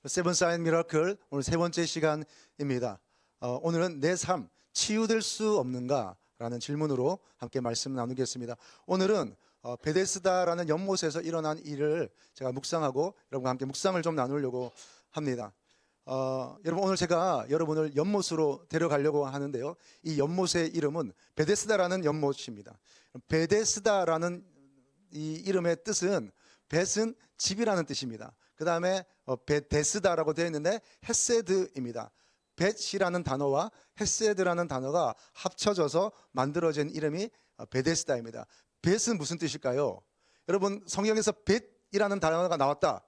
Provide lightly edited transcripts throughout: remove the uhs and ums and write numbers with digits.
세븐 사인 미라클 오늘 세 번째 시간입니다. 오늘은 내 삶 치유될 수 없는가? 라는 질문으로 함께 말씀 나누겠습니다. 오늘은 베데스다라는 연못에서 일어난 일을 제가 묵상하고 여러분과 함께 묵상을 좀 나누려고 합니다. 여러분 오늘 제가 여러분을 연못으로 데려가려고 하는데요. 이 연못의 이름은 베데스다라는 연못입니다. 베데스다라는 이 이름의 뜻은 벳은 집이라는 뜻입니다. 그 다음에 베데스다라고 되어 있는데 헤세드입니다. 벳이라는 단어와 헤세드라는 단어가 합쳐져서 만들어진 이름이 베데스다입니다. 벳은 무슨 뜻일까요? 여러분 성경에서 벳이라는 단어가 나왔다.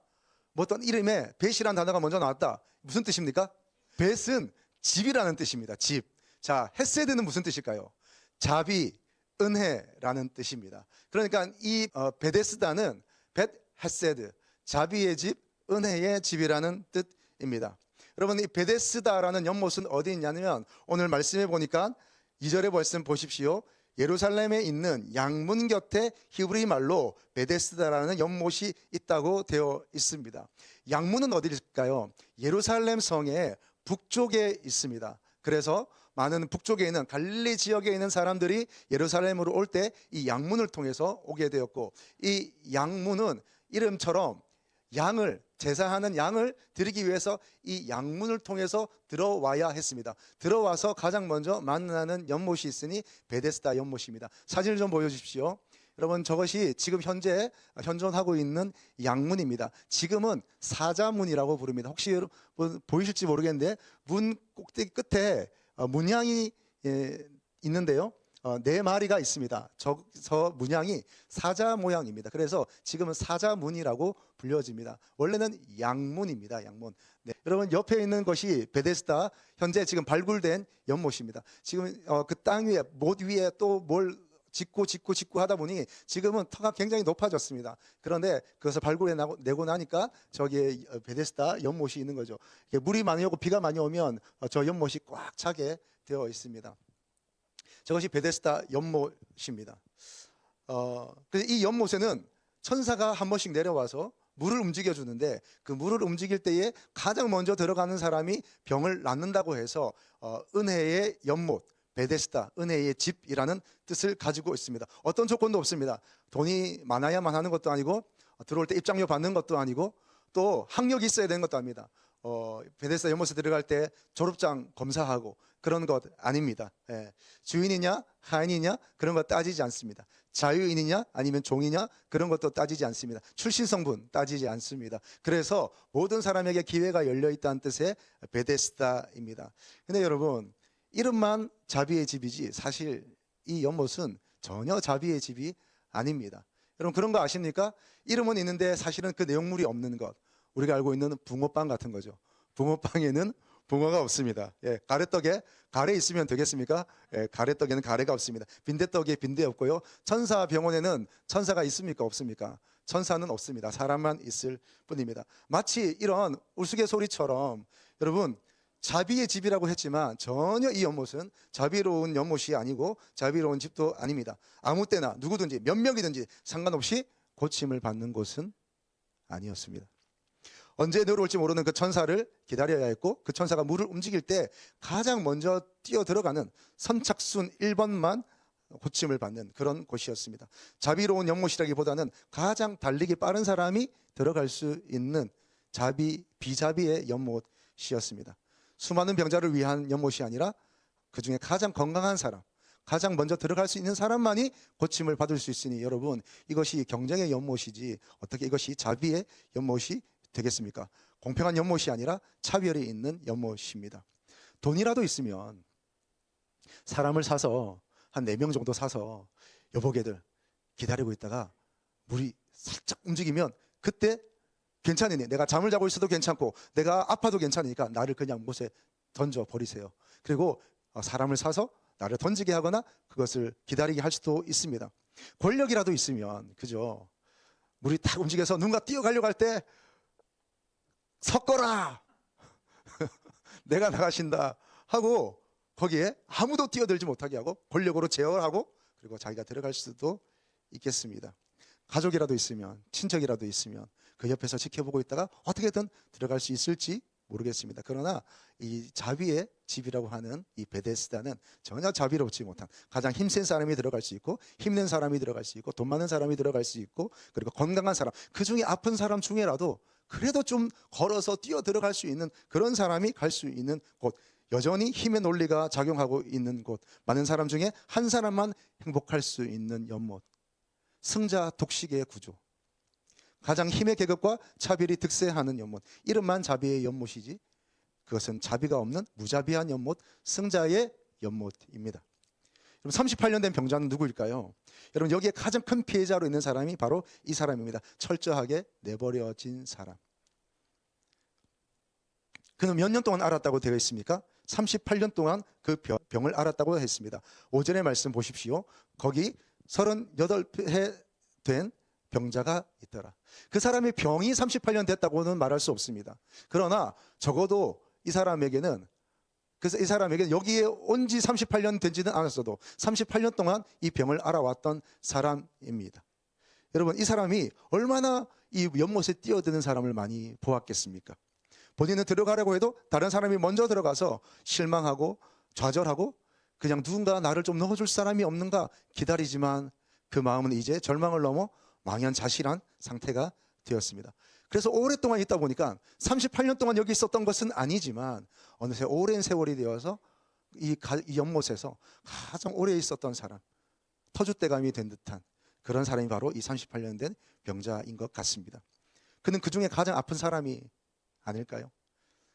뭐 어떤 이름에 벳이라는 단어가 먼저 나왔다. 무슨 뜻입니까? 벳은 집이라는 뜻입니다. 집. 자, 헤세드는 무슨 뜻일까요? 자비, 은혜라는 뜻입니다. 그러니까 이 베데스다는 벳 헤세드, 자비의 집, 은혜의 집이라는 뜻입니다. 여러분 이 베데스다라는 연못은 어디 있냐면 오늘 말씀해 보니까 2절의 말씀 보십시오. 예루살렘에 있는 양문 곁에 히브리 말로 베데스다라는 연못이 있다고 되어 있습니다. 양문은 어디일까요? 예루살렘 성의 북쪽에 있습니다. 그래서 많은 북쪽에 있는 갈릴리 지역에 있는 사람들이 예루살렘으로 올 때 이 양문을 통해서 오게 되었고, 이 양문은 이름처럼 양을 제사하는 양을 드리기 위해서 이 양문을 통해서 들어와야 했습니다. 들어와서 가장 먼저 만나는 연못이 있으니 베데스다 연못입니다. 사진을 좀 보여주십시오. 여러분 저것이 지금 현재 현존하고 있는 양문입니다. 지금은 사자문이라고 부릅니다. 혹시 여러분 보이실지 모르겠는데 문 꼭대기 끝에 문양이 있는데요. 네 마리가 있습니다. 저 문양이 사자 모양입니다. 그래서 지금은 사자문이라고 불려집니다. 원래는 양문입니다. 양문. 네. 여러분 옆에 있는 것이 베데스다 현재 지금 발굴된 연못입니다. 지금 그 땅 위에 못 위에 또 뭘 짓고 하다 보니 지금은 터가 굉장히 높아졌습니다. 그런데 그것을 발굴해내고 나니까 저기에 베데스다 연못이 있는 거죠. 물이 많이 오고 비가 많이 오면 저 연못이 꽉 차게 되어 있습니다. 저것이 베데스다 연못입니다. 이 연못에는 천사가 한 번씩 내려와서 물을 움직여 주는데 그 물을 움직일 때에 가장 먼저 들어가는 사람이 병을 낫는다고 해서 은혜의 연못, 베데스다, 은혜의 집이라는 뜻을 가지고 있습니다. 어떤 조건도 없습니다. 돈이 많아야만 하는 것도 아니고 들어올 때 입장료 받는 것도 아니고 또 학력이 있어야 되는 것도 아닙니다. 베데스다 연못에 들어갈 때 졸업장 검사하고 그런 것 아닙니다. 주인이냐 하인이냐 그런 거 따지지 않습니다. 자유인이냐 아니면 종이냐 그런 것도 따지지 않습니다. 출신 성분 따지지 않습니다. 그래서 모든 사람에게 기회가 열려 있다는 뜻의 베데스다입니다. 근데 여러분 이름만 자비의 집이지 사실 이 연못은 전혀 자비의 집이 아닙니다. 여러분 그런 거 아십니까? 이름은 있는데 사실은 그 내용물이 없는 것. 우리가 알고 있는 붕어빵 같은 거죠. 붕어빵에는 붕어가 없습니다. 가래떡에 가래 있으면 되겠습니까? 가래떡에는 가래가 없습니다. 빈대떡에 빈대 없고요. 천사 병원에는 천사가 있습니까? 없습니까? 천사는 없습니다. 사람만 있을 뿐입니다. 마치 이런 우스갯소리처럼 여러분 자비의 집이라고 했지만 전혀 이 연못은 자비로운 연못이 아니고 자비로운 집도 아닙니다. 아무 때나 누구든지 몇 명이든지 상관없이 고침을 받는 곳은 아니었습니다. 언제 내려올지 모르는 그 천사를 기다려야 했고 그 천사가 물을 움직일 때 가장 먼저 뛰어 들어가는 선착순 1번만 고침을 받는 그런 곳이었습니다. 자비로운 연못이라기보다는 가장 달리기 빠른 사람이 들어갈 수 있는 비자비의 연못이었습니다. 수많은 병자를 위한 연못이 아니라 그 중에 가장 건강한 사람, 가장 먼저 들어갈 수 있는 사람만이 고침을 받을 수 있으니 여러분 이것이 경쟁의 연못이지 어떻게 이것이 자비의 연못이 되겠습니까? 공평한 연못이 아니라 차별이 있는 연못입니다. 돈이라도 있으면 사람을 사서 한 4명 정도 사서 여보게들 기다리고 있다가 물이 살짝 움직이면 그때 괜찮으니 내가 잠을 자고 있어도 괜찮고 내가 아파도 괜찮으니까 나를 그냥 못에 던져 버리세요. 그리고 사람을 사서 나를 던지게 하거나 그것을 기다리게 할 수도 있습니다. 권력이라도 있으면 그죠? 물이 딱 움직여서 누군가 뛰어가려고 할 때 섞어라 내가 나가신다 하고 거기에 아무도 뛰어들지 못하게 하고 권력으로 제어하고 그리고 자기가 들어갈 수도 있겠습니다. 가족이라도 있으면 친척이라도 있으면 그 옆에서 지켜보고 있다가 어떻게든 들어갈 수 있을지 모르겠습니다. 그러나 이 자비의 집이라고 하는 이 베데스다는 전혀 자비롭지 못한, 가장 힘센 사람이 들어갈 수 있고 힘낸 사람이 들어갈 수 있고 돈 많은 사람이 들어갈 수 있고 그리고 건강한 사람, 그 중에 아픈 사람 중에라도 그래도 좀 걸어서 뛰어 들어갈 수 있는 그런 사람이 갈 수 있는 곳, 여전히 힘의 논리가 작용하고 있는 곳, 많은 사람 중에 한 사람만 행복할 수 있는 연못, 승자 독식의 구조, 가장 힘의 계급과 차별이 득세하는 연못, 이름만 자비의 연못이지 그것은 자비가 없는 무자비한 연못, 승자의 연못입니다. 여러분, 38년 된 병자는 누구일까요? 여러분, 여기에 가장 큰 피해자로 있는 사람이 바로 이 사람입니다. 철저하게 내버려진 사람. 그는 몇 년 동안 알았다고 되어 있습니까? 38년 동안 그 병을 알았다고 했습니다. 오전의 말씀 보십시오. 거기 38해 된 병자가 있더라. 그 사람의 병이 38년 됐다고는 말할 수 없습니다. 그러나 적어도 이 사람에게는, 그래서 이 사람에게는 여기에 온 지 38년 되지는 않았어도 38년 동안 이 병을 알아왔던 사람입니다. 여러분, 이 사람이 얼마나 이 연못에 뛰어드는 사람을 많이 보았겠습니까? 본인은 들어가려고 해도 다른 사람이 먼저 들어가서 실망하고 좌절하고 그냥 누군가 나를 좀 넣어줄 사람이 없는가 기다리지만 그 마음은 이제 절망을 넘어 망연자실한 상태가 되었습니다. 그래서 오랫동안 있다 보니까 38년 동안 여기 있었던 것은 아니지만 어느새 오랜 세월이 되어서 이 연못에서 가장 오래 있었던 사람, 터줏대감이 된 듯한 그런 사람이 바로 이 38년 된 병자인 것 같습니다. 그는 그 중에 가장 아픈 사람이 아닐까요?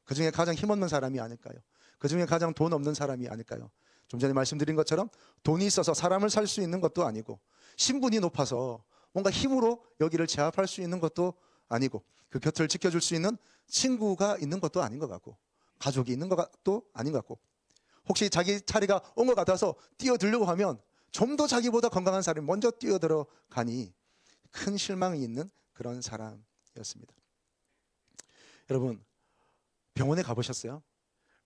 그 중에 가장 힘없는 사람이 아닐까요? 그 중에 가장 돈 없는 사람이 아닐까요? 좀 전에 말씀드린 것처럼 돈이 있어서 사람을 살 수 있는 것도 아니고 신분이 높아서 뭔가 힘으로 여기를 제압할 수 있는 것도 아니고 그 곁을 지켜줄 수 있는 친구가 있는 것도 아닌 것 같고 가족이 있는 것도 아닌 것 같고 혹시 자기 차례가 온 것 같아서 뛰어들려고 하면 좀 더 자기보다 건강한 사람이 먼저 뛰어들어가니 큰 실망이 있는 그런 사람이었습니다. 여러분, 병원에 가보셨어요?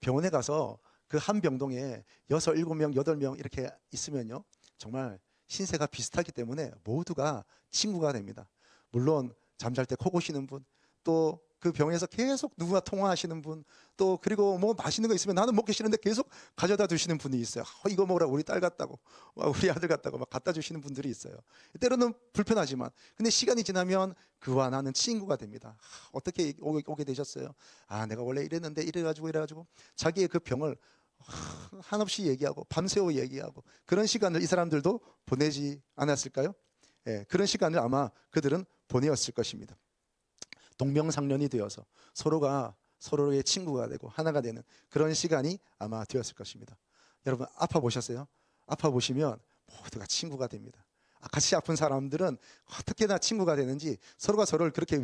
병원에 가서 그 한 병동에 6, 7명, 8명 이렇게 있으면요 정말 신세가 비슷하기 때문에 모두가 친구가 됩니다. 물론 잠잘 때 코 고시는 분, 또 그 병에서 계속 누구나 통화하시는 분, 또 그리고 뭐 맛있는 거 있으면 나는 먹기 싫은데 계속 가져다 주시는 분이 있어요. 이거 먹으라 우리 딸 같다고, 우리 아들 같다고 막 갖다 주시는 분들이 있어요. 때로는 불편하지만 근데 시간이 지나면 그와 나는 친구가 됩니다. 어떻게 오게 되셨어요? 내가 원래 이랬는데 이래가지고 자기의 그 병을 한없이 얘기하고 밤새워 얘기하고 그런 시간을 이 사람들도 보내지 않았을까요? 그런 시간을 아마 그들은 보내었을 것입니다. 동명상련이 되어서 서로가 서로의 친구가 되고 하나가 되는 그런 시간이 아마 되었을 것입니다. 여러분, 아파 보셨어요? 아파 보시면 모두가 친구가 됩니다. 같이 아픈 사람들은 어떻게나 친구가 되는지 서로가 서로를 그렇게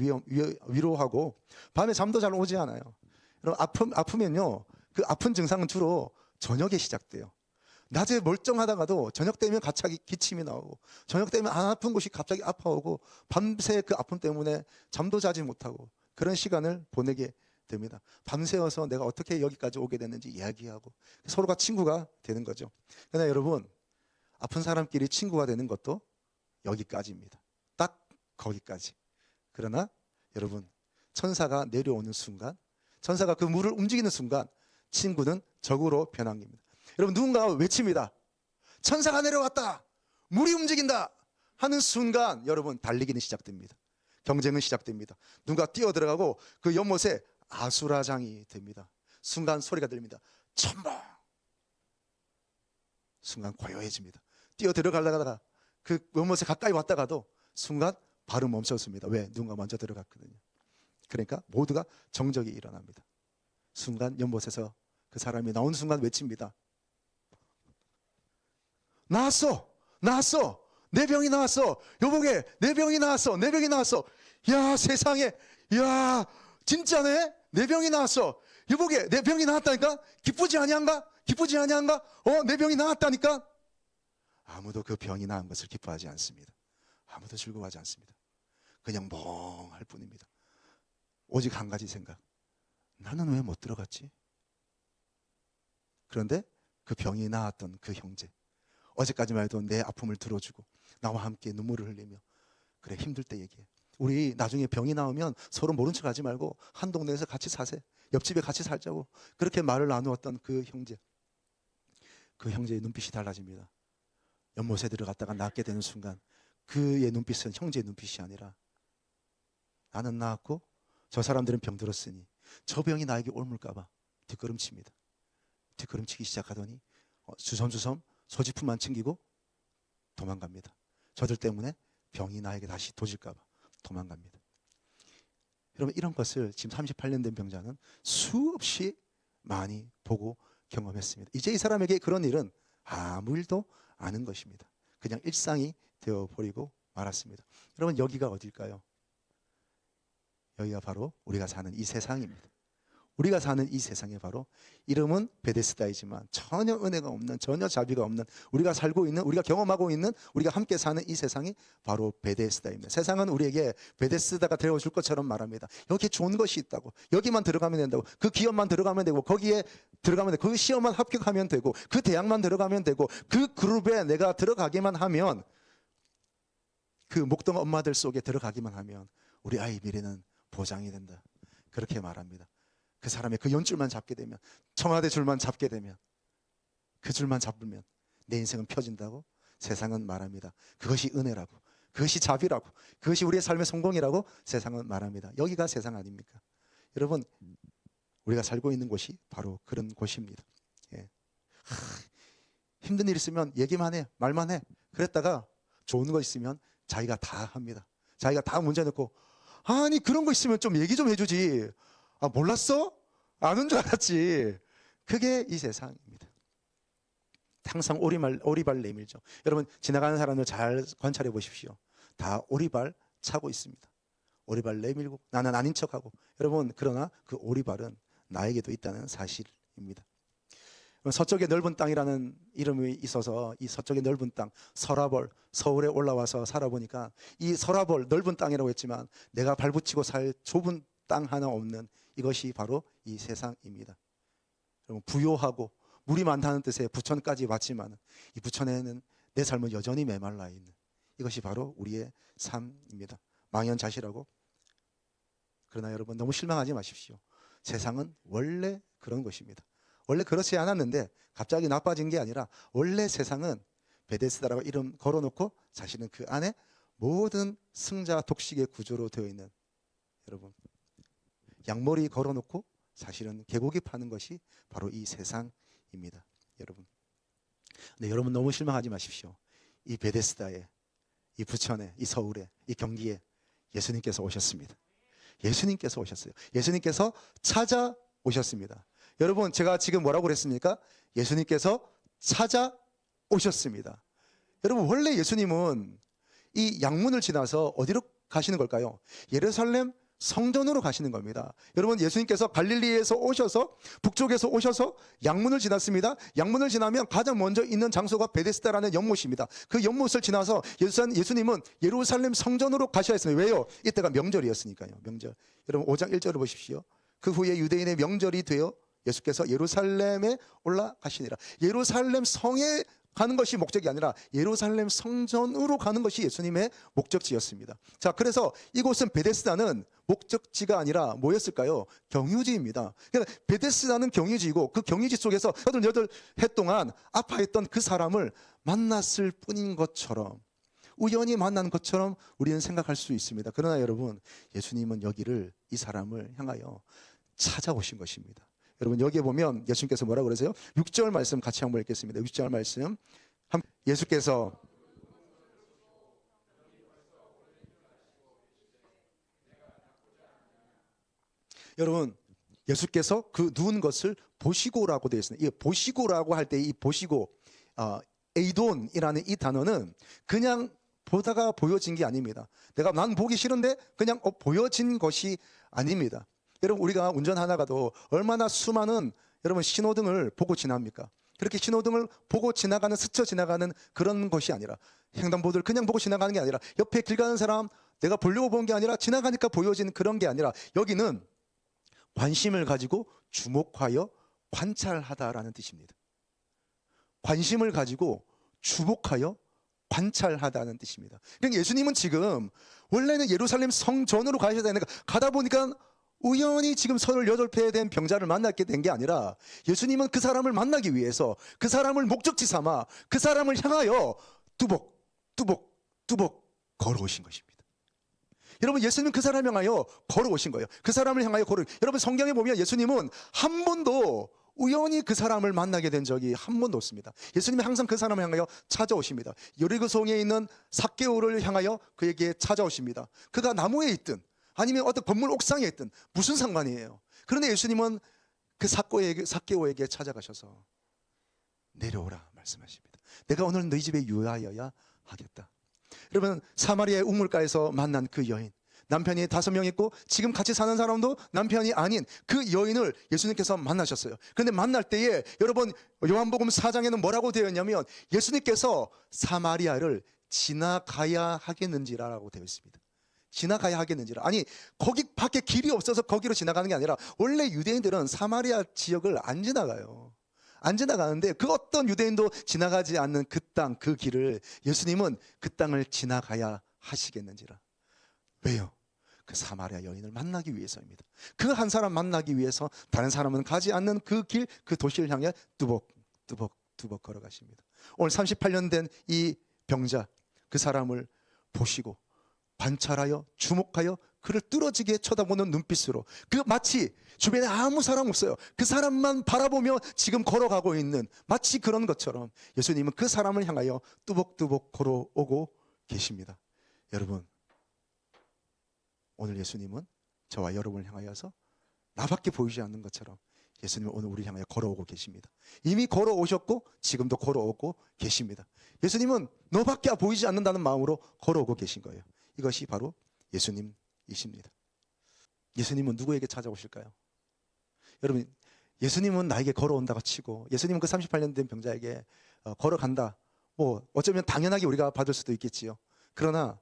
위로하고 밤에 잠도 잘 오지 않아요. 여러분, 아프면요 그 아픈 증상은 주로 저녁에 시작돼요. 낮에 멀쩡하다가도 저녁 되면 갑자기 기침이 나오고 저녁 되면 안 아픈 곳이 갑자기 아파오고 밤새 그 아픔 때문에 잠도 자지 못하고 그런 시간을 보내게 됩니다. 밤새워서 내가 어떻게 여기까지 오게 됐는지 이야기하고 서로가 친구가 되는 거죠. 그러나 여러분, 아픈 사람끼리 친구가 되는 것도 여기까지입니다. 딱 거기까지. 그러나 여러분, 천사가 내려오는 순간, 천사가 그 물을 움직이는 순간 친구는 적으로 변한 겁니다. 여러분, 누군가가 외칩니다. 천사가 내려왔다. 물이 움직인다. 하는 순간 여러분 달리기는 시작됩니다. 경쟁은 시작됩니다. 누가 뛰어들어가고 그 연못에 아수라장이 됩니다. 순간 소리가 들립니다. 첨벙. 순간 고요해집니다. 뛰어들어가다가 그 연못에 가까이 왔다가도 순간 바로 멈췄습니다. 왜? 누군가 먼저 들어갔거든요. 그러니까 모두가 정적이 일어납니다. 순간 연못에서 그 사람이 나온 순간 외칩니다. 나왔어! 나왔어! 내 병이 나왔어! 여보게! 내 병이 나왔어! 내 병이 나왔어! 야, 세상에! 야, 진짜네? 내 병이 나왔어! 여보게! 내 병이 나왔다니까? 기쁘지 아니한가? 기쁘지 아니한가? 내 병이 나왔다니까? 아무도 그 병이 나은 것을 기뻐하지 않습니다. 아무도 즐거워하지 않습니다. 그냥 멍할 뿐입니다. 오직 한 가지 생각. 나는 왜 못 들어갔지? 그런데 그 병이 나았던 그 형제, 어제까지만 해도 내 아픔을 들어주고 나와 함께 눈물을 흘리며 그래 힘들 때 얘기해. 우리 나중에 병이 나오면 서로 모른 척 하지 말고 한 동네에서 같이 사세. 옆집에 같이 살자고. 그렇게 말을 나누었던 그 형제. 그 형제의 눈빛이 달라집니다. 연못에 들어갔다가 낫게 되는 순간 그의 눈빛은 형제의 눈빛이 아니라 나는 나았고 저 사람들은 병들었으니 저 병이 나에게 옮을까 봐 뒷걸음칩니다. 뒷걸음치기 시작하더니 주섬주섬 소지품만 챙기고 도망갑니다. 저들 때문에 병이 나에게 다시 도질까 봐 도망갑니다. 여러분, 이런 것을 지금 38년 된 병자는 수없이 많이 보고 경험했습니다. 이제 이 사람에게 그런 일은 아무 일도 아닌 것입니다. 그냥 일상이 되어버리고 말았습니다. 여러분, 여기가 어딜까요? 여기가 바로 우리가 사는 이 세상입니다. 우리가 사는 이 세상에 바로 이름은 베데스다이지만 전혀 은혜가 없는, 전혀 자비가 없는, 우리가 살고 있는, 우리가 경험하고 있는, 우리가 함께 사는 이 세상이 바로 베데스다입니다. 세상은 우리에게 베데스다가 되어줄 것처럼 말합니다. 여기에 좋은 것이 있다고, 여기만 들어가면 된다고, 그 기업만 들어가면 되고, 거기에 들어가면 되고, 그 시험만 합격하면 되고, 그 대학만 들어가면 되고, 그 그룹에 내가 들어가기만 하면, 그 목동 엄마들 속에 들어가기만 하면 우리 아이 미래는 보장이 된다. 그렇게 말합니다. 그 사람의 그 연줄만 잡게 되면, 청와대 줄만 잡게 되면, 그 줄만 잡으면 내 인생은 펴진다고 세상은 말합니다. 그것이 은혜라고, 그것이 자비라고, 그것이 우리의 삶의 성공이라고 세상은 말합니다. 여기가 세상 아닙니까? 여러분, 우리가 살고 있는 곳이 바로 그런 곳입니다. 예. 힘든 일 있으면 얘기만 해, 말만 해. 그랬다가 좋은 거 있으면 자기가 다 합니다. 자기가 다 문제 넣고, 아니 그런 거 있으면 좀 얘기 좀 해주지. 아, 몰랐어? 아는 줄 알았지. 그게 이 세상입니다. 항상 오리발 내밀죠. 여러분, 지나가는 사람들 잘 관찰해 보십시오. 다 오리발 차고 있습니다. 오리발 내밀고 나는 아닌 척하고. 여러분, 그러나 그 오리발은 나에게도 있다는 사실입니다. 서쪽의 넓은 땅이라는 이름이 있어서 이 서쪽의 넓은 땅, 서라벌, 서울에 올라와서 살아보니까 이 서라벌, 넓은 땅이라고 했지만 내가 발붙이고 살 좁은 땅 하나 없는 이것이 바로 이 세상입니다. 여러분, 부요하고 물이 많다는 뜻의 부천까지 왔지만 이 부천에는 내 삶은 여전히 메말라 있는 이것이 바로 우리의 삶입니다. 망연자실하고. 그러나 여러분, 너무 실망하지 마십시오. 세상은 원래 그런 것입니다. 원래 그렇지 않았는데 갑자기 나빠진 게 아니라 원래 세상은 베데스다라고 이름 걸어놓고 사실은 그 안에 모든 승자 독식의 구조로 되어 있는, 여러분, 양머리 걸어놓고 사실은 개고기 파는 것이 바로 이 세상입니다. 여러분, 근데 여러분 너무 실망하지 마십시오. 이 베데스다에, 이 부천에, 이 서울에, 이 경기에 예수님께서 오셨습니다. 예수님께서 오셨어요. 예수님께서 찾아오셨습니다. 여러분, 제가 지금 뭐라고 그랬습니까? 예수님께서 찾아오셨습니다. 여러분, 원래 예수님은 이 양문을 지나서 어디로 가시는 걸까요? 예루살렘 성전으로 가시는 겁니다. 여러분, 예수님께서 갈릴리에서 오셔서, 북쪽에서 오셔서 양문을 지났습니다. 양문을 지나면 가장 먼저 있는 장소가 베데스다라는 연못입니다. 그 연못을 지나서 예수님은 예루살렘 성전으로 가셔야 했습니다. 왜요? 이때가 명절이었으니까요. 명절. 여러분, 5장 1절을 보십시오. 그 후에 유대인의 명절이 되어 예수께서 예루살렘에 올라가시니라. 예루살렘 성에 가는 것이 목적이 아니라 예루살렘 성전으로 가는 것이 예수님의 목적지였습니다. 자, 그래서 이곳은 베데스다는 목적지가 아니라 뭐였을까요? 경유지입니다. 그러니까 베데스다는 경유지이고 그 경유지 속에서 88해 동안 아파했던 그 사람을 만났을 뿐인 것처럼, 우연히 만난 것처럼 우리는 생각할 수 있습니다. 그러나 여러분, 예수님은 여기를, 이 사람을 향하여 찾아오신 것입니다. 여러분, 여기에 보면 예수님께서 뭐라고 그러세요? 6절 말씀 같이 한번 읽겠습니다. 6절 말씀. 예수께서 여러분, 예수께서 그 누운 것을 보시고라고 되어 있습니다. 이 보시고라고 할 때 이 보시고, 에이돈이라는 이 단어는 그냥 보다가 보여진 게 아닙니다. 난 보기 싫은데 그냥 보여진 것이 아닙니다. 여러분, 우리가 운전하다가도 얼마나 수많은 여러분 신호등을 보고 지납니까? 그렇게 신호등을 보고 지나가는, 스쳐 지나가는 그런 것이 아니라, 횡단보도를 그냥 보고 지나가는 게 아니라, 옆에 길 가는 사람 내가 보려고 본 게 아니라 지나가니까 보여진 그런 게 아니라, 여기는 관심을 가지고 주목하여 관찰하다라는 뜻입니다. 관심을 가지고 주목하여 관찰하다는 뜻입니다. 그러니까 예수님은 지금 원래는 예루살렘 성전으로 가셔야 되는데 가다 보니까 우연히 지금 38배 된 병자를 만나게 된 게 아니라 예수님은 그 사람을 만나기 위해서 그 사람을 목적지 삼아 그 사람을 향하여 뚜벅 걸어오신 것입니다. 여러분, 예수님은 그 사람을 향하여 걸어오신 거예요. 그 사람을 향하여 여러분, 성경에 보면 예수님은 한 번도 우연히 그 사람을 만나게 된 적이 한 번도 없습니다. 예수님은 항상 그 사람을 향하여 찾아오십니다. 여리고성에 있는 삭개오를 향하여 그에게 찾아오십니다. 그가 나무에 있든 아니면 어떤 건물 옥상에 있든 무슨 상관이에요. 그런데 예수님은 그 삭개오에게 찾아가셔서 내려오라 말씀하십니다. 내가 오늘 너희 집에 유하여야 하겠다. 여러분, 사마리아의 우물가에서 만난 그 여인, 남편이 5명 있고 지금 같이 사는 사람도 남편이 아닌 그 여인을 예수님께서 만나셨어요. 그런데 만날 때에 여러분, 요한복음 4장에는 뭐라고 되어 있냐면 예수님께서 사마리아를 지나가야 하겠는지라고 되어 있습니다. 지나가야 하겠는지라. 아니, 거기 밖에 길이 없어서 거기로 지나가는 게 아니라 원래 유대인들은 사마리아 지역을 안 지나가요. 안 지나가는데 그 어떤 유대인도 지나가지 않는 그 땅, 그 길을 예수님은 그 땅을 지나가야 하시겠는지라. 왜요? 그 사마리아 여인을 만나기 위해서입니다. 그 한 사람 만나기 위해서 다른 사람은 가지 않는 그 길, 그 도시를 향해 뚜벅 걸어가십니다. 오늘 38년 된 이 병자, 그 사람을 보시고 관찰하여 주목하여 그를 뚫어지게 쳐다보는 눈빛으로, 그 마치 주변에 아무 사람 없어요. 그 사람만 바라보며 지금 걸어가고 있는 마치 그런 것처럼 예수님은 그 사람을 향하여 뚜벅뚜벅 걸어오고 계십니다. 여러분, 오늘 예수님은 저와 여러분을 향하여서 나밖에 보이지 않는 것처럼 예수님은 오늘 우리를 향하여 걸어오고 계십니다. 이미 걸어오셨고 지금도 걸어오고 계십니다. 예수님은 너밖에 보이지 않는다는 마음으로 걸어오고 계신 거예요. 이것이 바로 예수님이십니다. 예수님은 누구에게 찾아오실까요? 여러분, 예수님은 나에게 걸어온다고 치고 예수님은 그 38년 된 병자에게 걸어간다, 뭐 어쩌면 당연하게 우리가 받을 수도 있겠지요. 그러나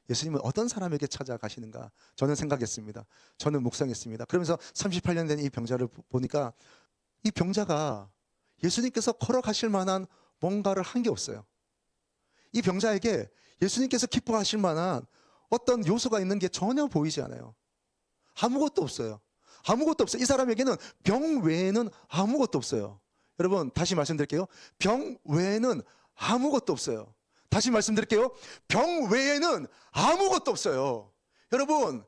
예수님은 어떤 사람에게 찾아가시는가 저는 생각했습니다. 저는 묵상했습니다. 그러면서 38년 된 이 병자를 보니까 이 병자가 예수님께서 걸어가실 만한 뭔가를 한 게 없어요. 이 병자에게 예수님께서 기뻐하실 만한 어떤 요소가 있는 게 전혀 보이지 않아요. 아무것도 없어요. 아무것도 없어요. 이 사람에게는 병 외에는 아무것도 없어요. 여러분, 다시 말씀드릴게요. 병 외에는 아무것도 없어요. 다시 말씀드릴게요. 병 외에는 아무것도 없어요. 여러분,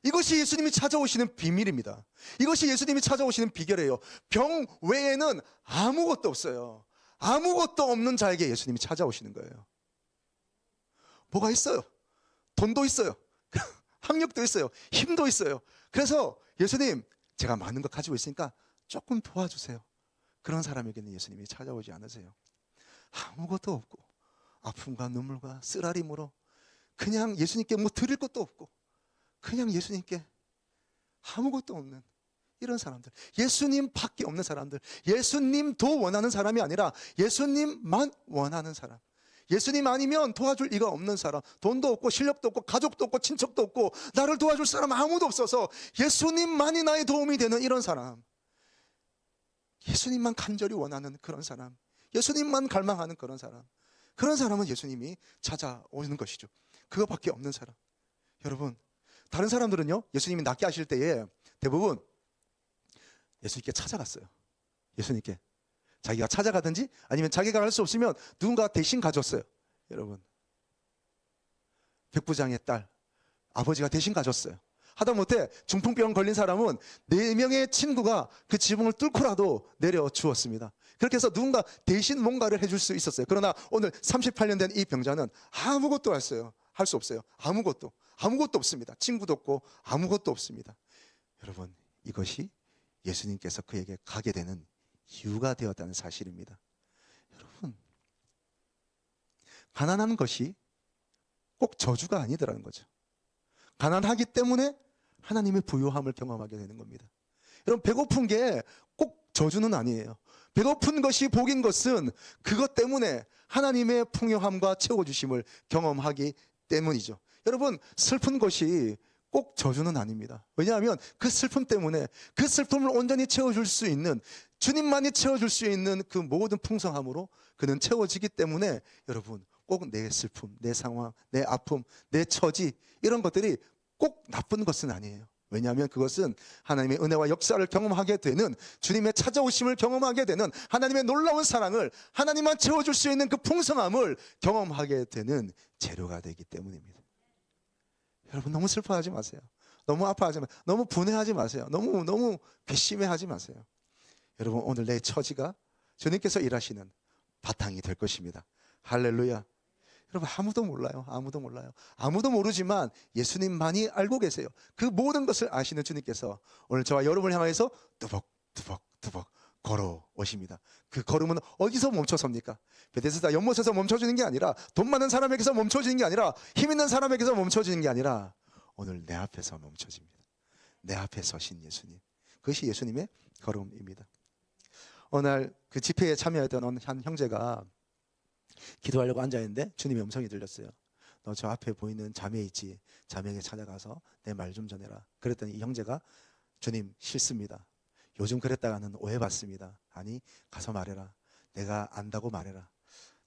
이것이 예수님이 찾아오시는 비밀입니다. 이것이 예수님이 찾아오시는 비결이에요. 병 외에는 아무것도 없어요. 아무것도 없는 자에게 예수님이 찾아오시는 거예요. 뭐가 있어요? 돈도 있어요. 학력도 있어요. 힘도 있어요. 그래서 예수님, 제가 많은 거 가지고 있으니까 조금 도와주세요. 그런 사람에게는 예수님이 찾아오지 않으세요. 아무것도 없고 아픔과 눈물과 쓰라림으로 그냥 예수님께 뭐 드릴 것도 없고 그냥 예수님께 아무것도 없는 이런 사람들, 예수님밖에 없는 사람들, 예수님도 원하는 사람이 아니라 예수님만 원하는 사람, 예수님 아니면 도와줄 리가 없는 사람, 돈도 없고 실력도 없고 가족도 없고 친척도 없고 나를 도와줄 사람 아무도 없어서 예수님만이 나의 도움이 되는 이런 사람, 예수님만 간절히 원하는 그런 사람, 예수님만 갈망하는 그런 사람, 그런 사람은 예수님이 찾아오는 것이죠. 그거밖에 없는 사람. 여러분, 다른 사람들은요, 예수님이 낫게 하실 때에 대부분 예수님께 찾아갔어요. 예수님께 자기가 찾아가든지 아니면 자기가 할 수 없으면 누군가 대신 가줬어요. 여러분, 백부장의 딸, 아버지가 대신 가줬어요. 하다못해 중풍병 걸린 사람은 4명의 친구가 그 지붕을 뚫고라도 내려주었습니다. 그렇게 해서 누군가 대신 뭔가를 해줄 수 있었어요. 그러나 오늘 38년 된 이 병자는 아무것도 할 수 없어요. 아무것도 없습니다. 친구도 없고 아무것도 없습니다. 여러분, 이것이 예수님께서 그에게 가게 되는 이유가 되었다는 사실입니다. 여러분, 가난한 것이 꼭 저주가 아니더라는 거죠. 가난하기 때문에 하나님의 부요함을 경험하게 되는 겁니다. 여러분, 배고픈 게 꼭 저주는 아니에요. 배고픈 것이 복인 것은 그것 때문에 하나님의 풍요함과 채워주심을 경험하기 때문이죠. 여러분, 슬픈 것이 꼭 저주는 아닙니다. 왜냐하면 그 슬픔 때문에 그 슬픔을 온전히 채워줄 수 있는, 주님만이 채워줄 수 있는 그 모든 풍성함으로 그는 채워지기 때문에 여러분, 꼭 내 슬픔, 내 상황, 내 아픔, 내 처지 이런 것들이 꼭 나쁜 것은 아니에요. 왜냐하면 그것은 하나님의 은혜와 역사를 경험하게 되는, 주님의 찾아오심을 경험하게 되는, 하나님의 놀라운 사랑을, 하나님만 채워줄 수 있는 그 풍성함을 경험하게 되는 재료가 되기 때문입니다. 여러분 너무 슬퍼하지 마세요. 너무 아파하지 마세요. 너무 분해하지 마세요. 너무 괘씸해하지 마세요. 여러분 오늘 내 처지가 주님께서 일하시는 바탕이 될 것입니다. 할렐루야. 여러분 아무도 몰라요. 아무도 몰라요. 아무도 모르지만 예수님만이 알고 계세요. 그 모든 것을 아시는 주님께서 오늘 저와 여러분을 향해서 뚜벅뚜벅 걸어오십니다. 그 걸음은 어디서 멈춰섭니까? 베데스다 연못에서 멈춰지는 게 아니라, 돈 많은 사람에게서 멈춰지는 게 아니라, 힘 있는 사람에게서 멈춰지는 게 아니라 오늘 내 앞에서 멈춰집니다. 내 앞에 서신 예수님, 그것이 예수님의 걸음입니다. 어느 날 그 집회에 참여했던 한 형제가 기도하려고 앉아있는데 주님의 음성이 들렸어요. 너 저 앞에 보이는 자매 있지? 자매에게 찾아가서 내 말 좀 전해라. 그랬더니 이 형제가, 주님 싫습니다. 요즘 그랬다가는 오해받습니다. 아니 가서 말해라. 내가 안다고 말해라.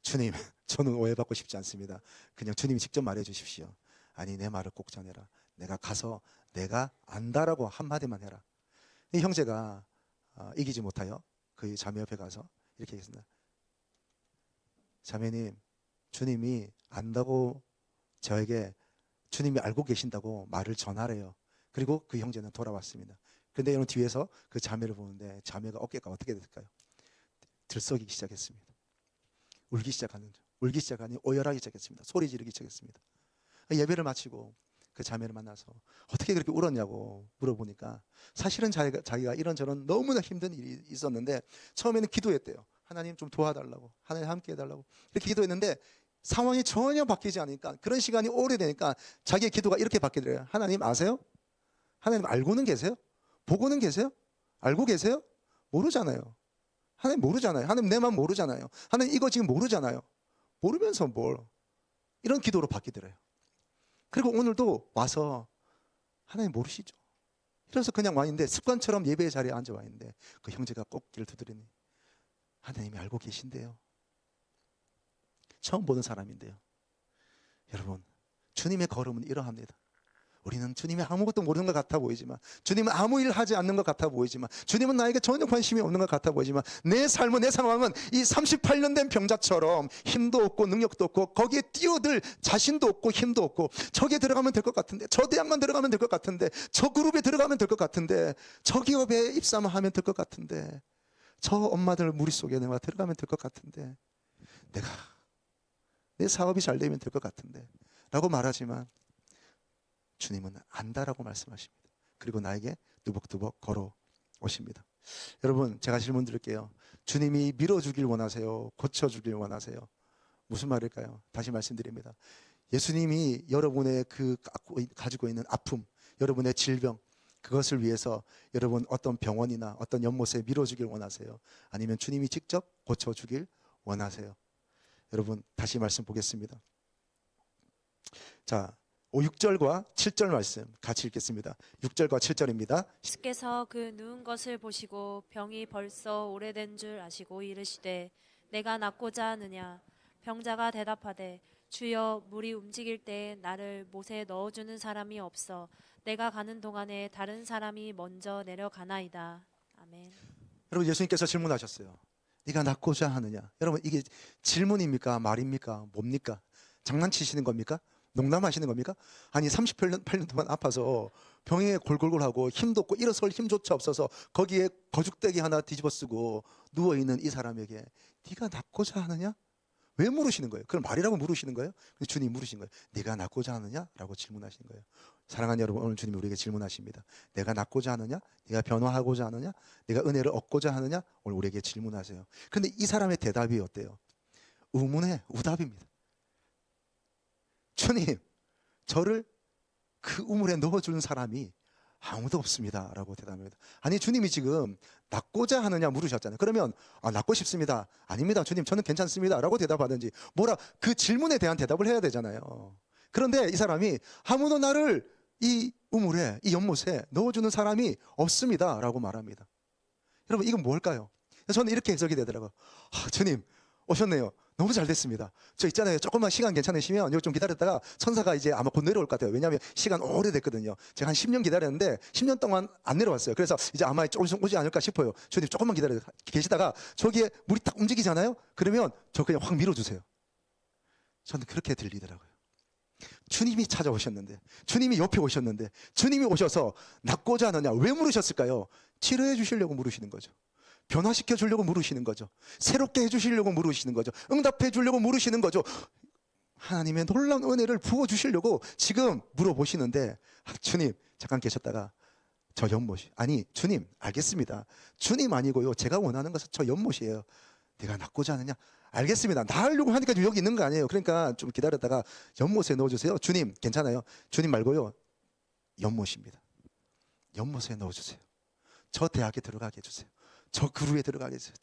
주님 저는 오해받고 싶지 않습니다. 그냥 주님이 직접 말해 주십시오. 아니 내 말을 꼭 전해라. 내가 가서 내가 안다라고 한마디만 해라. 이 형제가 이기지 못하여 그 자매 옆에 가서 이렇게 얘기했습니다. 자매님, 주님이 안다고, 저에게 주님이 알고 계신다고 말을 전하래요. 그리고 그 형제는 돌아왔습니다. 그런데 여러분 뒤에서 그 자매를 보는데 자매가 어깨가 어떻게 됐을까요? 들썩이기 시작했습니다. 울기 시작하니 오열하기 시작했습니다. 소리 지르기 시작했습니다. 예배를 마치고 그 자매를 만나서 어떻게 그렇게 울었냐고 물어보니까, 사실은 자기가 이런저런 너무나 힘든 일이 있었는데 처음에는 기도했대요. 하나님 좀 도와달라고, 하나님 함께 해달라고 이렇게 기도했는데 상황이 전혀 바뀌지 않으니까, 그런 시간이 오래되니까 자기의 기도가 이렇게 바뀌더래요. 하나님 아세요? 하나님 알고는 계세요? 보고는 계세요? 알고 계세요? 모르잖아요. 하나님 모르잖아요. 하나님 내 마음 모르잖아요. 하나님 이거 지금 모르잖아요. 모르면서 뭘, 이런 기도로 바뀌더래요. 그리고 오늘도 와서 하나님 모르시죠? 이래서 그냥 와 있는데, 습관처럼 예배의 자리에 앉아 와 있는데 그 형제가 꼭지를 두드리니 하나님이 알고 계신데요. 처음 보는 사람인데요. 여러분 주님의 걸음은 이러합니다. 우리는 주님이 아무것도 모르는 것 같아 보이지만, 주님은 아무 일 하지 않는 것 같아 보이지만, 주님은 나에게 전혀 관심이 없는 것 같아 보이지만, 내 삶은, 내 상황은 이 38년 된 병자처럼 힘도 없고 능력도 없고 거기에 뛰어들 자신도 없고 힘도 없고, 저기에 들어가면 될 것 같은데, 저 대학만 들어가면 될 것 같은데, 저 그룹에 들어가면 될 것 같은데, 저 기업에 입사만 하면 될 것 같은데, 저 엄마들 무리 속에 내가 들어가면 될 것 같은데, 내 사업이 잘 되면 될 것 같은데 라고 말하지만 주님은 안다라고 말씀하십니다. 그리고 나에게 뚜벅뚜벅 걸어오십니다. 여러분 제가 질문 드릴게요. 주님이 밀어주길 원하세요? 고쳐주길 원하세요? 무슨 말일까요? 다시 말씀드립니다. 예수님이 여러분의 그 가지고 있는 아픔, 여러분의 질병, 그것을 위해서 여러분 어떤 병원이나 어떤 연못에 밀어주길 원하세요? 아니면 주님이 직접 고쳐주길 원하세요? 여러분 다시 말씀 보겠습니다. 자, 6절과 7절 말씀 같이 읽겠습니다. 6절과 7절입니다. 예수께서 그 누운 것을 보시고 병이 벌써 오래된 줄 아시고 이르시되 내가 낫고자 하느냐. 병자가 대답하되 주여, 물이 움직일 때에 나를 못에 넣어주는 사람이 없어 내가 가는 동안에 다른 사람이 먼저 내려가나이다. 아멘. 여러분 예수님께서 질문하셨어요. 네가 낫고자 하느냐? 여러분 이게 질문입니까? 말입니까? 뭡니까? 장난치시는 겁니까? 농담하시는 겁니까? 아니 38년 동안 아파서 병에 골골골하고 힘도 없고 일어설 힘조차 없어서 거기에 거죽대기 하나 뒤집어 쓰고 누워있는 이 사람에게 네가 낫고자 하느냐? 왜 물으시는 거예요? 그럼 말이라고 물으시는 거예요? 주님이 물으신 거예요. 네가 낫고자 하느냐? 라고 질문하시는 거예요. 사랑하는 여러분, 오늘 주님이 우리에게 질문하십니다. 내가 낫고자 하느냐? 네가 변화하고자 하느냐? 네가 은혜를 얻고자 하느냐? 오늘 우리에게 질문하세요. 그런데 이 사람의 대답이 어때요? 의문의 우답입니다. 주님, 저를 그 우물에 넣어주는 사람이 아무도 없습니다 라고 대답합니다. 아니 주님이 지금 낫고자 하느냐 물으셨잖아요. 그러면 낫고 싶습니다. 아닙니다 주님, 저는 괜찮습니다 라고 대답하든지 뭐라 그 질문에 대한 대답을 해야 되잖아요. 그런데 이 사람이 아무도 나를 이 우물에, 이 연못에 넣어주는 사람이 없습니다 라고 말합니다. 여러분 이건 뭘까요? 저는 이렇게 해석이 되더라고요. 주님 오셨네요. 너무 잘 됐습니다. 저 있잖아요. 조금만 시간 괜찮으시면 여기 좀 기다렸다가 천사가 이제 아마 곧 내려올 것 같아요. 왜냐하면 시간 오래됐거든요. 제가 한 10년 기다렸는데 10년 동안 안 내려왔어요. 그래서 이제 아마 조금 오지 않을까 싶어요. 주님 조금만 기다려 계시다가 저기에 물이 딱 움직이잖아요. 그러면 저 그냥 확 밀어주세요. 저는 그렇게 들리더라고요. 주님이 찾아오셨는데, 주님이 옆에 오셨는데, 주님이 오셔서 낫고자 하느냐 왜 물으셨을까요? 치료해 주시려고 물으시는 거죠. 변화시켜 주려고 물으시는 거죠. 새롭게 해주시려고 물으시는 거죠. 응답해 주려고 물으시는 거죠. 하나님의 놀라운 은혜를 부어주시려고 지금 물어보시는데, 주님 잠깐 계셨다가 저 연못이, 아니 주님 알겠습니다. 주님 아니고요, 제가 원하는 것은 저 연못이에요. 내가 낫고자 하느냐? 알겠습니다. 나으려고 하니까 여기 있는 거 아니에요. 그러니까 좀 기다렸다가 연못에 넣어주세요. 주님 괜찮아요. 주님 말고요, 연못입니다. 연못에 넣어주세요. 저 대학에 들어가게 해주세요. 저 그루에 들어가게 해주세요.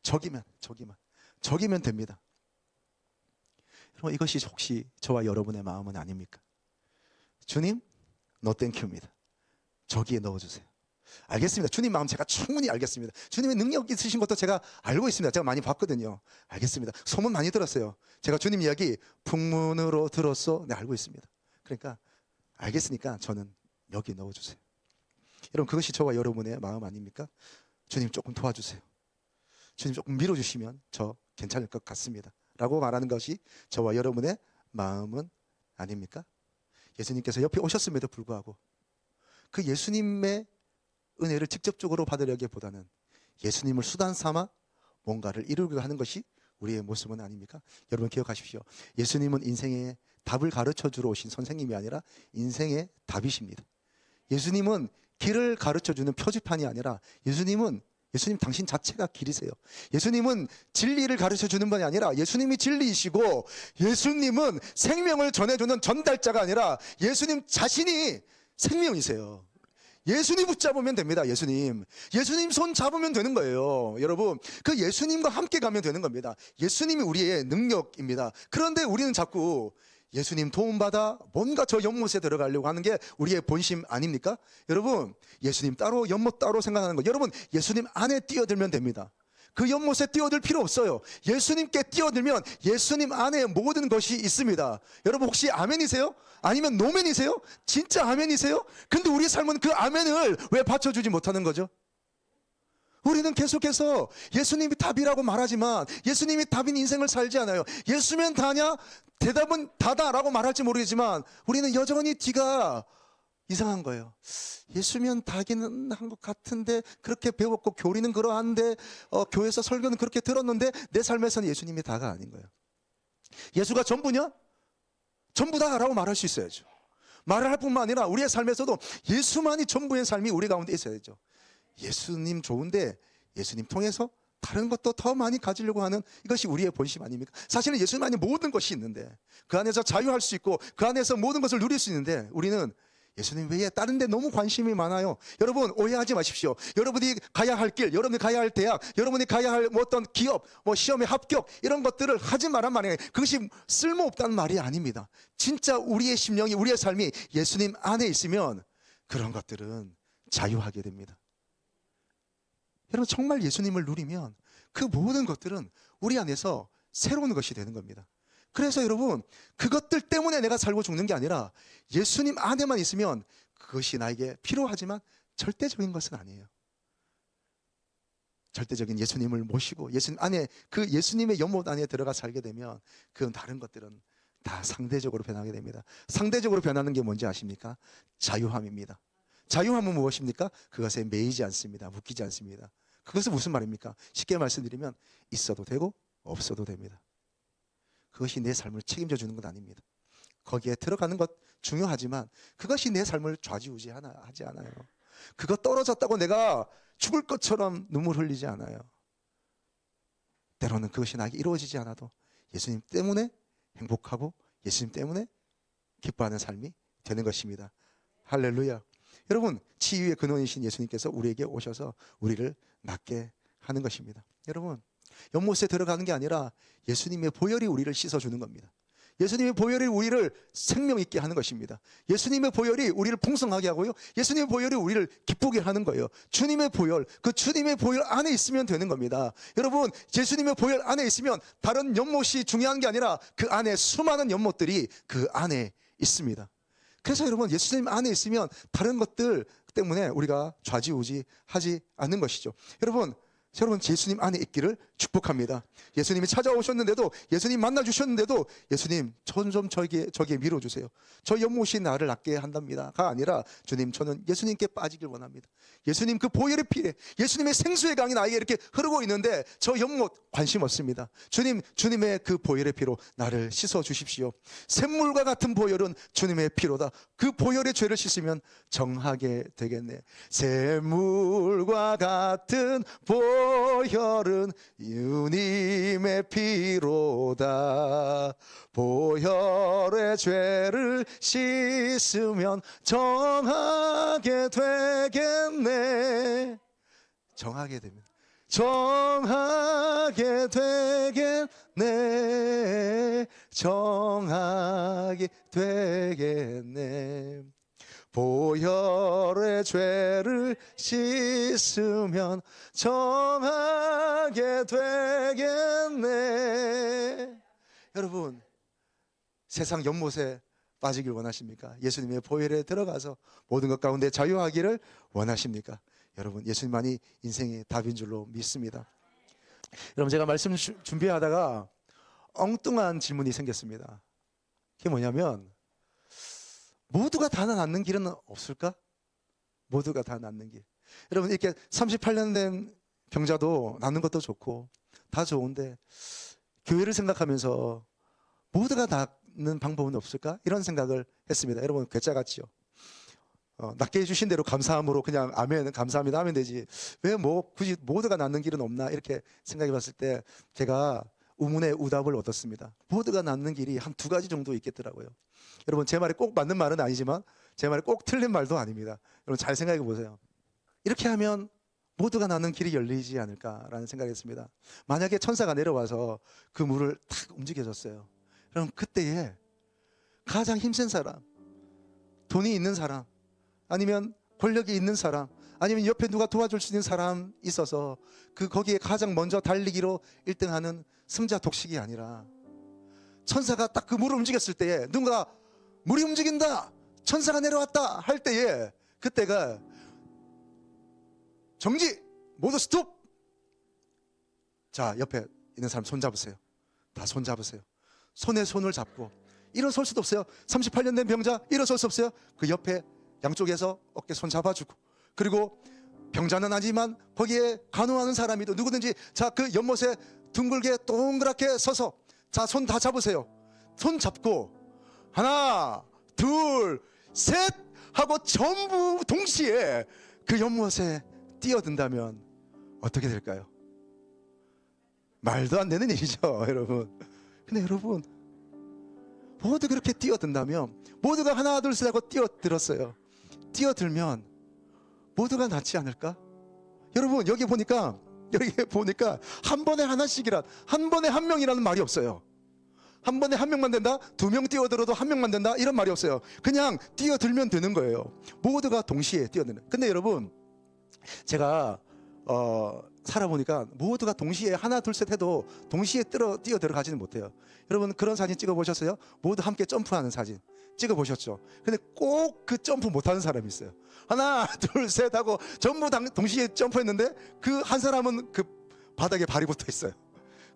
저기면 됩니다. 여러분, 이것이 혹시 저와 여러분의 마음은 아닙니까? 주님, 노 땡큐입니다. 저기에 넣어주세요. 알겠습니다. 주님 마음 제가 충분히 알겠습니다. 주님의 능력 있으신 것도 제가 알고 있습니다. 제가 많이 봤거든요. 알겠습니다. 소문 많이 들었어요. 제가 주님 이야기 풍문으로 들었어. 네, 알고 있습니다. 그러니까 알겠으니까 저는 여기 넣어주세요. 여러분, 그것이 저와 여러분의 마음 아닙니까? 주님 조금 도와주세요. 주님 조금 밀어주시면 저 괜찮을 것 같습니다. 라고 말하는 것이 저와 여러분의 마음은 아닙니까? 예수님께서 옆에 오셨음에도 불구하고 그 예수님의 은혜를 직접적으로 받으려기보다는 예수님을 수단 삼아 뭔가를 이루려고 하는 것이 우리의 모습은 아닙니까? 여러분 기억하십시오. 예수님은 인생의 답을 가르쳐주러 오신 선생님이 아니라 인생의 답이십니다. 예수님은 길을 가르쳐주는 표지판이 아니라 예수님 당신 자체가 길이세요. 예수님은 진리를 가르쳐주는 분이 아니라 예수님이 진리이시고, 예수님은 생명을 전해주는 전달자가 아니라 예수님 자신이 생명이세요. 예수님 붙잡으면 됩니다. 예수님 손 잡으면 되는 거예요. 여러분, 그 예수님과 함께 가면 되는 겁니다. 예수님이 우리의 능력입니다. 그런데 우리는 자꾸 예수님 도움받아 뭔가 저 연못에 들어가려고 하는 게 우리의 본심 아닙니까? 여러분, 예수님 따로 연못 따로 생각하는 거, 여러분 예수님 안에 뛰어들면 됩니다. 그 연못에 뛰어들 필요 없어요. 예수님께 뛰어들면 예수님 안에 모든 것이 있습니다. 여러분, 혹시 아멘이세요? 아니면 노멘이세요? 진짜 아멘이세요? 근데 우리 삶은 그 아멘을 왜 받쳐주지 못하는 거죠? 우리는 계속해서 예수님이 답이라고 말하지만 예수님이 답인 인생을 살지 않아요. 예수면 다냐? 대답은 다다라고 말할지 모르겠지만 우리는 여전히 뒤가 이상한 거예요. 예수면 다기는 한 것 같은데, 그렇게 배웠고 교리는 그러한데, 교회에서 설교는 그렇게 들었는데 내 삶에서는 예수님이 다가 아닌 거예요. 예수가 전부냐? 전부다라고 말할 수 있어야죠. 말을 할 뿐만 아니라 우리의 삶에서도 예수만이 전부의 삶이 우리 가운데 있어야죠. 예수님 좋은데 예수님 통해서 다른 것도 더 많이 가지려고 하는, 이것이 우리의 본심 아닙니까? 사실은 예수님 안에 모든 것이 있는데, 그 안에서 자유할 수 있고 그 안에서 모든 것을 누릴 수 있는데, 우리는 예수님 외에 다른 데 너무 관심이 많아요. 여러분, 오해하지 마십시오. 여러분이 가야 할 길, 여러분이 가야 할 대학, 여러분이 가야 할 어떤 기업, 시험에 합격, 이런 것들을 하지 말란 말이에요. 그것이 쓸모없다는 말이 아닙니다. 진짜 우리의 심령이, 우리의 삶이 예수님 안에 있으면 그런 것들은 자유하게 됩니다. 여러분, 정말 예수님을 누리면 그 모든 것들은 우리 안에서 새로운 것이 되는 겁니다. 그래서 여러분, 그것들 때문에 내가 살고 죽는 게 아니라 예수님 안에만 있으면 그것이 나에게 필요하지만 절대적인 것은 아니에요. 절대적인 예수님을 모시고 예수님 안에, 그 예수님의 연못 안에 들어가 살게 되면 그 다른 것들은 다 상대적으로 변하게 됩니다. 상대적으로 변하는 게 뭔지 아십니까? 자유함입니다. 자유함은 무엇입니까? 그것에 매이지 않습니다. 묶이지 않습니다. 그것은 무슨 말입니까? 쉽게 말씀드리면 있어도 되고 없어도 됩니다. 그것이 내 삶을 책임져 주는 건 아닙니다. 거기에 들어가는 것 중요하지만 그것이 내 삶을 좌지우지하지 않아요. 그거 떨어졌다고 내가 죽을 것처럼 눈물 흘리지 않아요. 때로는 그것이 나에게 이루어지지 않아도 예수님 때문에 행복하고 예수님 때문에 기뻐하는 삶이 되는 것입니다. 할렐루야. 여러분, 치유의 근원이신 예수님께서 우리에게 오셔서 우리를 낫게 하는 것입니다. 여러분, 연못에 들어가는 게 아니라 예수님의 보혈이 우리를 씻어주는 겁니다. 예수님의 보혈이 우리를 생명 있게 하는 것입니다. 예수님의 보혈이 우리를 풍성하게 하고요. 예수님의 보혈이 우리를 기쁘게 하는 거예요. 주님의 보혈, 그 주님의 보혈 안에 있으면 되는 겁니다. 여러분, 예수님의 보혈 안에 있으면 다른 연못이 중요한 게 아니라 그 안에 수많은 연못들이 그 안에 있습니다. 그래서 여러분, 예수님 안에 있으면 다른 것들 때문에 우리가 좌지우지하지 않는 것이죠. 여러분 예수님 안에 있기를 축복합니다. 예수님이 찾아오셨는데도, 예수님 만나주셨는데도 예수님 좀 저기에 밀어주세요. 저 연못이 나를 낫게 한답니다가 아니라 주님, 저는 예수님께 빠지길 원합니다. 예수님 그 보혈의 피에, 예수님의 생수의 강이 나에게 이렇게 흐르고 있는데 저 연못 관심 없습니다. 주님의 그 보혈의 피로 나를 씻어 주십시오. 샘물과 같은 보혈은 주님의 피로다. 그 보혈의 죄를 씻으면 정하게 되겠네. 샘물과 같은 보혈은 주님의 피로다. 보혈의 죄를 씻으면 정하게 되겠네. 정하게 됩니다. 정하게 되겠네. 정하게 되겠네. 보혈의 죄를 씻으면 정하게 되겠네. 여러분, 세상 연못에 빠지길 원하십니까? 예수님의 보혈에 들어가서 모든 것 가운데 자유하기를 원하십니까? 여러분, 예수님만이 인생의 답인 줄로 믿습니다. 여러분, 제가 말씀 준비하다가 엉뚱한 질문이 생겼습니다. 그게 뭐냐면, 모두가 다 낫는 길은 없을까? 모두가 다 낫는 길. 여러분, 이렇게 38년 된 병자도 낫는 것도 좋고 다 좋은데, 교회를 생각하면서 모두가 낫는 방법은 없을까? 이런 생각을 했습니다. 여러분, 괴짜 같지요? 낫게 해주신 대로 감사함으로 그냥 아멘, 감사합니다 하면 되지, 왜 굳이 모두가 낫는 길은 없나, 이렇게 생각해 봤을 때 제가 우문의 우답을 얻었습니다. 모두가 낫는 길이 한 2가지 정도 있겠더라고요. 여러분, 제 말이 꼭 맞는 말은 아니지만 제 말이 꼭 틀린 말도 아닙니다. 여러분, 잘 생각해 보세요. 이렇게 하면 모두가 낫는 길이 열리지 않을까라는 생각했습니다. 만약에 천사가 내려와서 그 물을 탁 움직여줬어요. 그럼 그때에 가장 힘센 사람, 돈이 있는 사람, 아니면 권력이 있는 사람, 아니면 옆에 누가 도와줄 수 있는 사람 있어서 거기에 가장 먼저 달리기로 1등하는 승자 독식이 아니라, 천사가 딱 그 물을 움직였을 때에 누군가 물이 움직인다, 천사가 내려왔다 할 때에, 그때가 정지, 모두 스톱. 자, 옆에 있는 사람 손 잡으세요. 다 손 잡으세요. 손에 손을 잡고 일어설 수도 없어요. 38년 된 병자 일어설 수 없어요. 그 옆에 양쪽에서 어깨 손 잡아주고, 그리고 병자는 아니지만 거기에 간호하는 사람이도 누구든지, 자, 그 연못에 둥글게 동그랗게 서서, 자, 손 다 잡으세요. 손 잡고 하나 둘 셋 하고 전부 동시에 그 연못에 뛰어든다면 어떻게 될까요? 말도 안 되는 일이죠, 여러분. 근데 여러분, 모두 그렇게 뛰어든다면, 모두가 하나 둘 셋 하고 뛰어들었어요. 뛰어들면 모두가 낫지 않을까? 여러분, 여기 보니까 한 번에 하나씩이란, 한 번에 한 명이라는 말이 없어요. 한 번에 한 명만 된다, 2명 뛰어들어도 한 명만 된다, 이런 말이 없어요. 그냥 뛰어들면 되는 거예요. 모두가 동시에 뛰어드는. 근데 여러분, 제가 살아보니까 모두가 동시에 하나 둘 셋 해도 동시에 뛰어 들어가지는 못해요. 여러분, 그런 사진 찍어 보셨어요? 모두 함께 점프하는 사진 찍어 보셨죠? 근데 꼭 그 점프 못하는 사람이 있어요. 하나 둘 셋 하고 전부 동시에 점프했는데 그 한 사람은 그 바닥에 발이 붙어 있어요.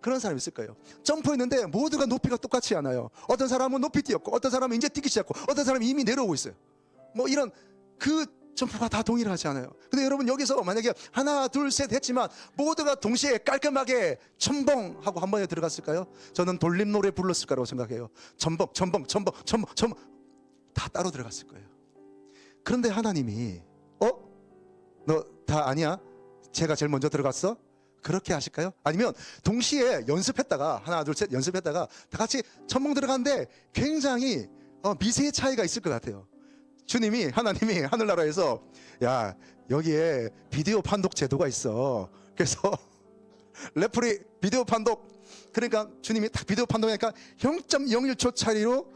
그런 사람이 있을 거예요. 점프했는데 모두가 높이가 똑같지 않아요. 어떤 사람은 높이 뛰었고, 어떤 사람은 이제 뛰기 시작했고, 어떤 사람은 이미 내려오고 있어요. 뭐 이런 그 점프가 다 동일하지 않아요. 근데 여러분, 여기서 만약에 하나 둘 셋 했지만 모두가 동시에 깔끔하게 첨벙하고 한 번에 들어갔을까요? 저는 돌림 노래 불렀을 거라고 생각해요. 첨벙 다 따로 들어갔을 거예요. 그런데 하나님이 너 다 아니야? 제가 제일 먼저 들어갔어? 그렇게 하실까요? 아니면 동시에 연습했다가 하나 둘 셋 연습했다가 다 같이 첨벙 들어갔는데 굉장히 미세의 차이가 있을 것 같아요. 하나님이 하늘나라에서, 야, 여기에 비디오 판독 제도가 있어. 그래서 레프리 비디오 판독. 그러니까 주님이 딱 비디오 판독하니까 0.01초 차이로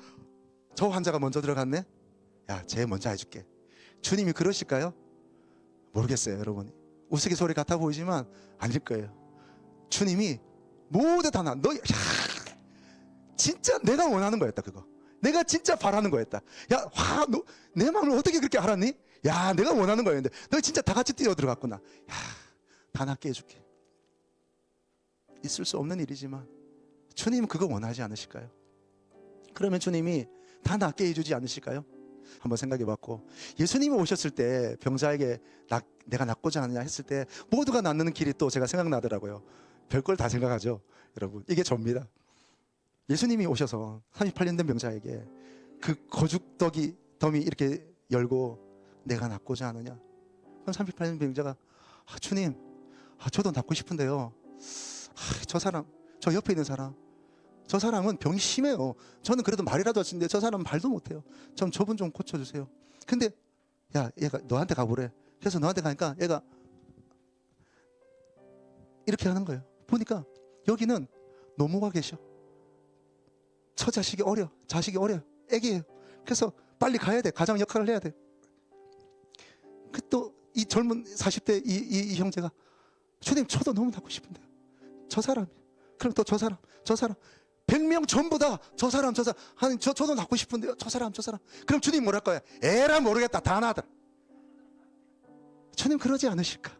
저 환자가 먼저 들어갔네. 야, 쟤 먼저 해줄게. 주님이 그러실까요? 모르겠어요, 여러분. 우스갯소리 같아 보이지만 아닐 거예요. 주님이 모두 다 너, 야, 진짜 내가 원하는 거였다, 그거. 내가 진짜 바라는 거였다. 야, 와, 너 내 마음을 어떻게 그렇게 알았니? 야, 내가 원하는 거였는데 너 진짜 다 같이 뛰어 들어갔구나. 야, 다 낫게 해줄게. 있을 수 없는 일이지만 주님은 그거 원하지 않으실까요? 그러면 주님이 다 낫게 해주지 않으실까요? 한번 생각해봤고, 예수님이 오셨을 때 병자에게 내가 낫고자 하느냐 했을 때 모두가 낫는 길이 또 제가 생각나더라고요. 별걸 다 생각하죠, 여러분. 이게 접니다. 예수님이 오셔서 38년 된 병자에게 그 거죽더미 이렇게 열고 내가 낫고자 하느냐. 그럼 38년 병자가 주님, 저도 낫고 싶은데요. 저 사람, 저 옆에 있는 사람, 저 사람은 병이 심해요. 저는 그래도 말이라도 할 수 있는데 저 사람은 말도 못해요. 저분 좀 고쳐주세요. 근데 야, 얘가 너한테 가보래. 그래서 너한테 가니까 얘가 이렇게 하는 거예요. 보니까 여기는 노모가 계셔. 자식이 어려. 애기예요. 그래서 빨리 가야 돼. 가장 역할을 해야 돼. 그 또 이 젊은 40대 이 형제가 주님, 저도 너무 낫고 싶은데요. 저 사람. 그럼 또 저 사람. 100명 전부 다 저 사람. 아니, 저도 낫고 싶은데요. 저 사람. 그럼 주님 뭐랄 거야? 에라 모르겠다. 다 나다. 주님 그러지 않으실까?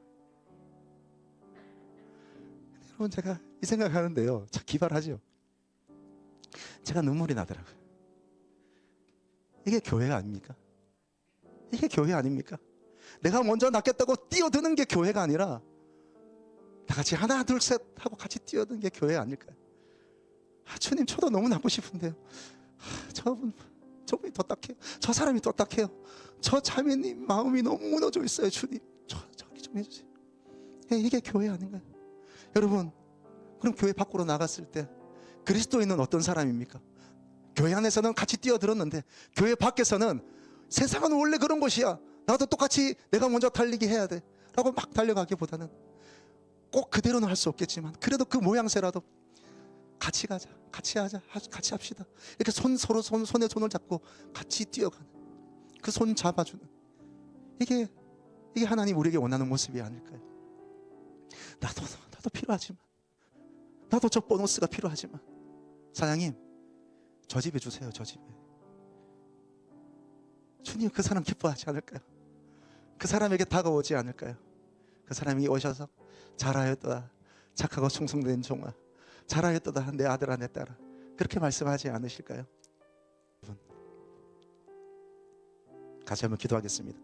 여러분, 제가 이 생각하는데요, 참 기발하죠. 제가 눈물이 나더라고요. 이게 교회가 아닙니까? 이게 교회 아닙니까? 내가 먼저 낫겠다고 뛰어드는 게 교회가 아니라 다 같이 하나 둘 셋 하고 같이 뛰어드는 게 교회 아닐까요? 주님, 저도 너무 낫고 싶은데요. 저분이 더 딱해요. 저 사람이 더 딱해요. 저 자매님 마음이 너무 무너져 있어요. 주님, 저기 좀 해주세요. 이게 교회 아닌가요? 여러분, 그럼 교회 밖으로 나갔을 때 그리스도인은 어떤 사람입니까? 교회 안에서는 같이 뛰어들었는데 교회 밖에서는 세상은 원래 그런 곳이야. 나도 똑같이 내가 먼저 달리기 해야 돼 라고 막 달려가기보다는 꼭 그대로는 할 수 없겠지만 그래도 그 모양새라도 같이 가자, 같이 하자, 같이 합시다. 이렇게 서로 손에 손을 잡고 같이 뛰어가는, 그 손 잡아주는, 이게 하나님 우리에게 원하는 모습이 아닐까요? 나도 필요하지만, 나도 저 보너스가 필요하지만, 사장님 저 집에 주세요. 저 집에. 주님 그 사람 기뻐하지 않을까요? 그 사람에게 다가오지 않을까요? 그 사람이 오셔서 잘하였도다 착하고 충성된 종아, 잘하였도다 내 아들아 내 딸아, 그렇게 말씀하지 않으실까요? 같이 한번 기도하겠습니다.